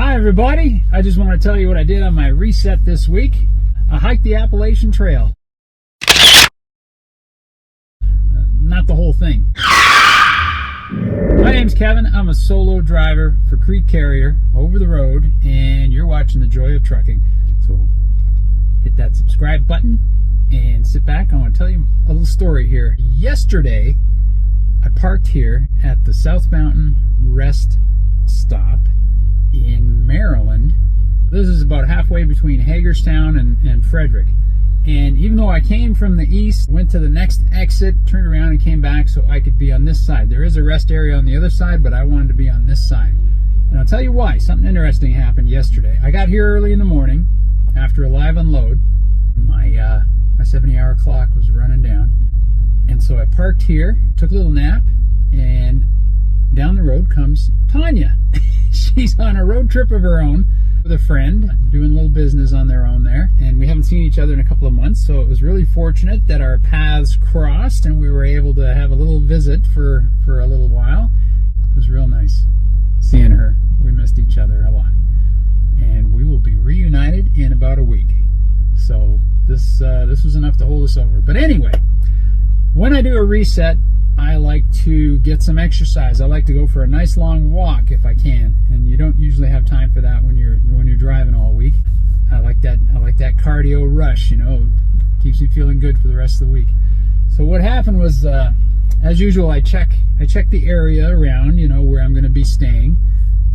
Hi everybody, I just want to tell you what I did on my reset this week. I hiked the Appalachian Trail. Not the whole thing. My name's Kevin, I'm a solo driver for CRETE Carrier over the road, and you're watching The Joy of Trucking. So hit that subscribe button and sit back. I want to tell you a little story here. Yesterday, I parked here at the South Mountain Rest Stop in Maryland. This is about halfway between Hagerstown and Frederick. And even though I came from the east, went to the next exit, turned around and came back so I could be on this side. There is a rest area on the other side, but I wanted to be on this side. And I'll tell you why. Something interesting happened yesterday. I got here early in the morning after a live unload. My 70-hour clock was running down. And so I parked here, took a little nap, and down the road comes Tanya. She's on a road trip of her own with a friend, doing a little business on their own there, and we haven't seen each other in a couple of months, so it was really fortunate that our paths crossed and we were able to have a little visit for a little while. It was real nice seeing her. We missed each other a lot, and we will be reunited in about a week. So this was enough to hold us over. But anyway, when I do a reset, I like to get some exercise. I like to go for a nice long walk if I can, and you don't usually have time for that when you're driving all week. I like that cardio rush, you know, keeps me feeling good for the rest of the week. So what happened was, as usual, I check the area around, you know, where I'm going to be staying,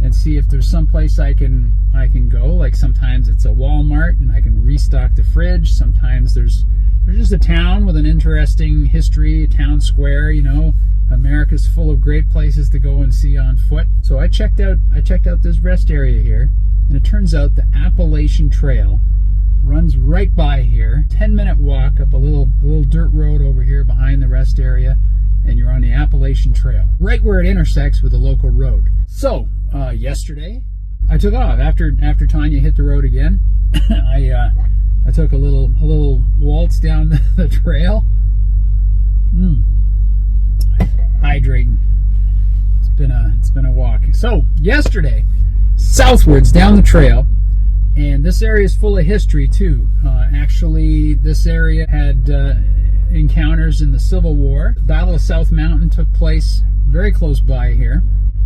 and see if there's some place I can go. Like sometimes it's a Walmart and I can restock the fridge. Sometimes there's just a town with an interesting history, a town square, you know. America's full of great places to go and see on foot. So I checked out this rest area here, and it turns out the Appalachian Trail runs right by here. 10-minute walk up a little dirt road over here behind the rest area, and you're on the Appalachian Trail, right where it intersects with the local road. So yesterday I took off after Tanya hit the road again. I took a little waltz down the trail. Hydrating. It's been a walk. So yesterday, southwards down the trail, and this area is full of history too. Actually, this area had encounters in the Civil War. The Battle of South Mountain took place very close by here,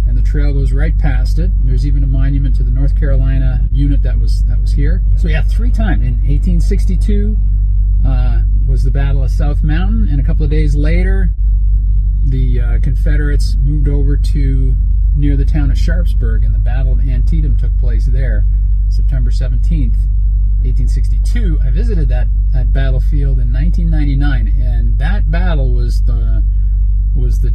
and the trail goes right past it. There's even a monument to the North Carolina unit that was here. So yeah, 3 times. In 1862 was the Battle of South Mountain, and a couple of days later, the Confederates moved over to near the town of Sharpsburg, and the Battle of Antietam took place there, September 17th, 1862. I visited that battlefield in 1999, and that battle was the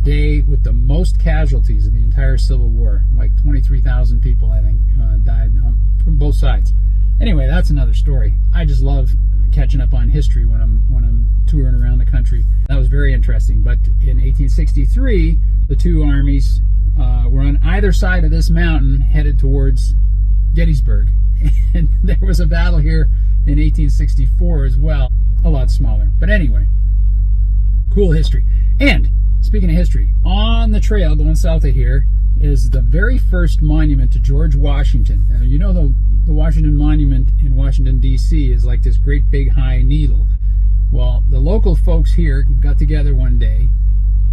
day with the most casualties of the entire Civil War. Like 23,000 people, I think, died from both sides. Anyway, that's another story. I just love catching up on history when I'm touring around the country. That was very interesting. But in 1863, the two armies were on either side of this mountain, headed towards Gettysburg. And there was a battle here in 1864 as well, a lot smaller. But anyway, cool history. And speaking of history, on the trail going south of here is the very first monument to George Washington. You know, the Washington Monument in Washington, D.C. is like this great big high needle. Well, the local folks here got together one day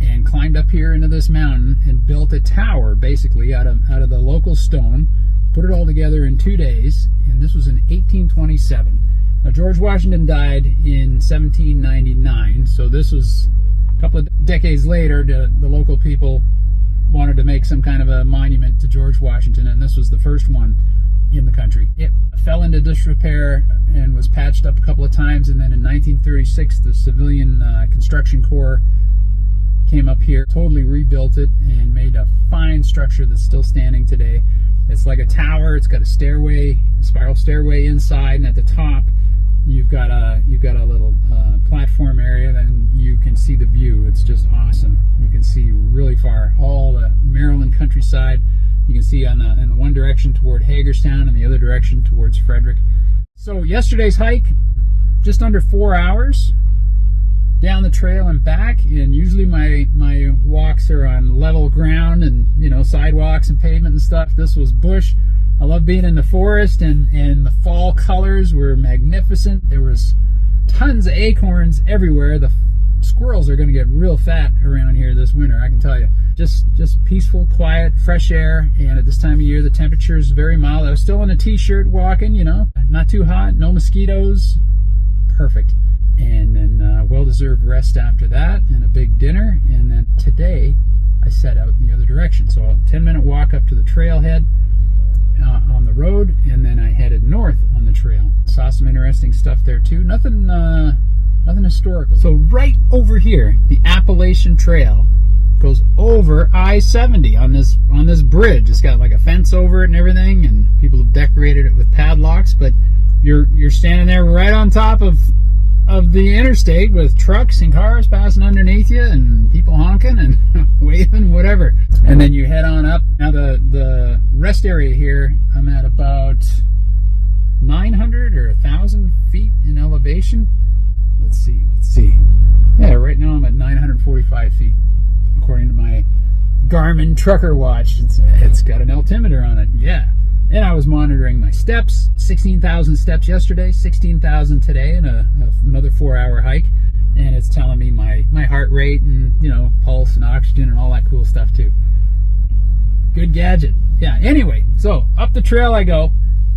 and climbed up here into this mountain and built a tower, basically, out of the local stone, put it all together in 2 days, and this was in 1827. Now, George Washington died in 1799, so this was a couple of decades later. The local people wanted to make some kind of a monument to George Washington, and this was the first one in the country. It fell into disrepair and was patched up a couple of times, and then in 1936 the Civilian Construction Corps came up here, totally rebuilt it, and made a fine structure that's still standing today. It's like a tower. It's got a stairway, a spiral stairway inside, and at the top you've got a little platform area, and you can see the view. It's just awesome. You can see really far, all the Maryland countryside. You can see in the one direction toward Hagerstown and the other direction towards Frederick. So yesterday's hike, just under 4 hours down the trail and back, and usually my walks are on level ground and, you know, sidewalks and pavement and stuff. This was bush. I love being in the forest, and the fall colors were magnificent. There was tons of acorns everywhere. The squirrels are going to get real fat around here this winter, I can tell you. Just peaceful, quiet, fresh air, and at this time of year the temperature is very mild. I was still in a t-shirt walking, you know, not too hot, no mosquitoes, perfect. And then well-deserved rest after that, and a big dinner, and then today I set out in the other direction. So a 10-minute walk up to the trailhead on the road, and then I headed north on the trail. Saw some interesting stuff there too. Nothing historical. So right over here, the Appalachian Trail goes over I-70 on this bridge. It's got like a fence over it and everything, and people have decorated it with padlocks. But you're standing there right on top of the interstate with trucks and cars passing underneath you and people honking and waving, whatever. And then you head on up. Now the rest area here, I'm at about 900 or 1,000 feet in elevation. Let's see. Yeah, right now I'm at 945 feet, according to my GARMIN trucker watch. It's got an altimeter on it, yeah. And I was monitoring my steps. 16,000 steps yesterday, 16,000 today, and another 4-hour hike. And it's telling me my heart rate and, you know, pulse and oxygen and all that cool stuff too. Good gadget. Yeah, anyway, so up the trail I go,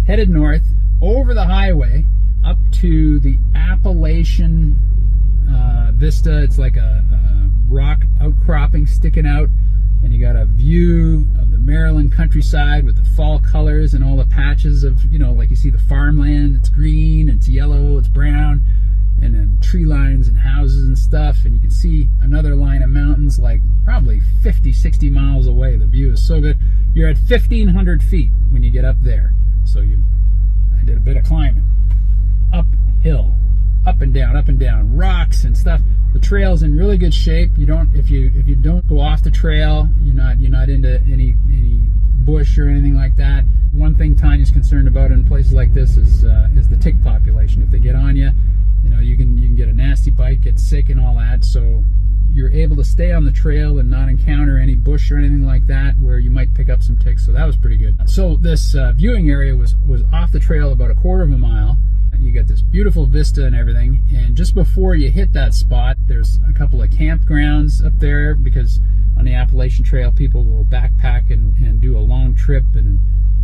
headed north, over the highway, up to the Appalachian Vista. It's like a rock outcropping sticking out, and you got a view of the Maryland countryside with the fall colors and all the patches of, you know, like you see the farmland. It's green, it's yellow, it's brown, and then tree lines and houses and stuff. And you can see another line of mountains like probably 50-60 miles away. The view is so good. You're at 1,500 feet when you get up there. So I did a bit of climbing, uphill, up and down, rocks and stuff. The trail's in really good shape. You don't, if you don't go off the trail, you're not into any bush or anything like that. One thing Tanya's concerned about in places like this is the tick population. If they get on you, you know, you can get a nasty bite, get sick and all that. So you're able to stay on the trail and not encounter any bush or anything like that where you might pick up some ticks. So that was pretty good. So this viewing area was off the trail about 1/4 of a mile. You got this beautiful vista and everything, and just before you hit that spot, there's a couple of campgrounds up there, because on the Appalachian Trail people will backpack and do a long trip, and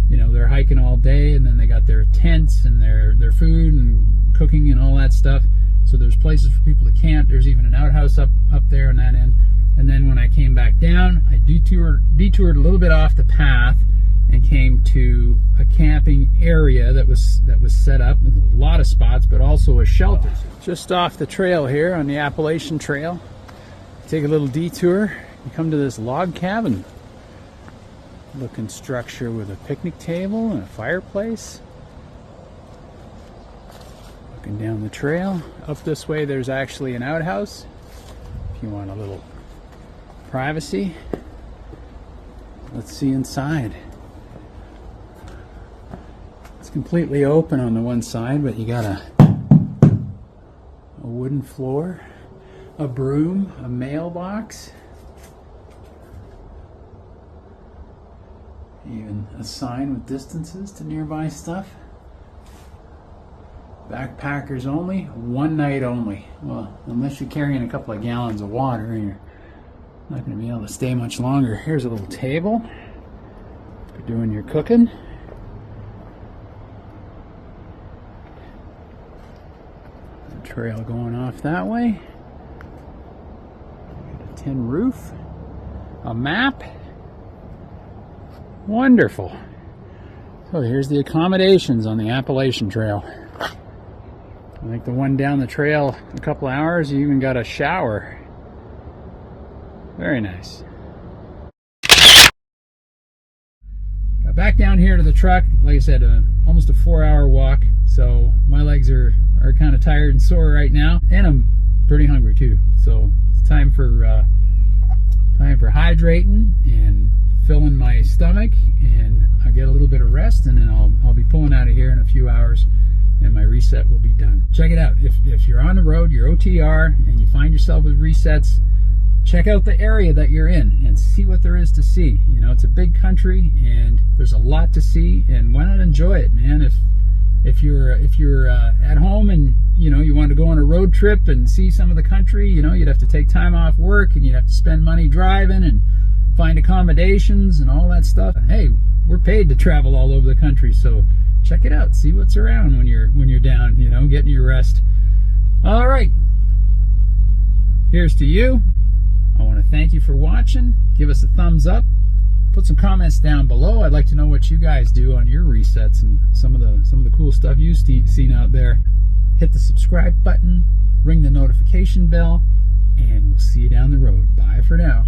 you know, they're hiking all day, and then they got their tents and their food and cooking and all that stuff. So there's places for people to camp. There's even an outhouse up there on that end. And then when I came back down, I detoured a little bit off the path and came to a camping area that was set up with a lot of spots, but also a shelter. Just off the trail here on the Appalachian Trail, take a little detour. You come to this log cabin looking structure with a picnic table and a fireplace. Looking down the trail. Up this way there's actually an outhouse if you want a little privacy. Let's see inside. It's completely open on the one side, but you got a wooden floor, a broom, a mailbox, even a sign with distances to nearby stuff. Backpackers only, one night only. Well, unless you're carrying a couple of gallons of water, you're not going to be able to stay much longer. Here's a little table for doing your cooking. The trail going off that way. Got a tin roof, a map. Wonderful. So here's the accommodations on the Appalachian Trail. I think the one down the trail a couple hours, you even got a shower. Very nice. Got back down here to the truck. Like I said, almost a 4-hour walk, so my legs are kind of tired and sore right now, and I'm pretty hungry too. So it's time for hydrating and filling my stomach, and I'll get a little bit of rest, and then I'll be pulling out of here in a few hours, and my reset will be done. Check it out. If you're on the road, you're OTR, and you find yourself with resets, check out the area that you're in and see what there is to see. You know, it's a big country and there's a lot to see, and why not enjoy it, man? If you're at home and you want to go on a road trip and see some of the country, you'd have to take time off work and you'd have to spend money driving and find accommodations and all that stuff. Hey, we're paid to travel all over the country, so check it out, see what's around when you're down, getting your rest. All right, here's to you. I want to thank you for watching. Give us a thumbs up. Put some comments down below. I'd like to know what you guys do on your resets and some of the cool stuff you've seen out there. Hit the subscribe button, ring the notification bell, and we'll see you down the road. Bye for now.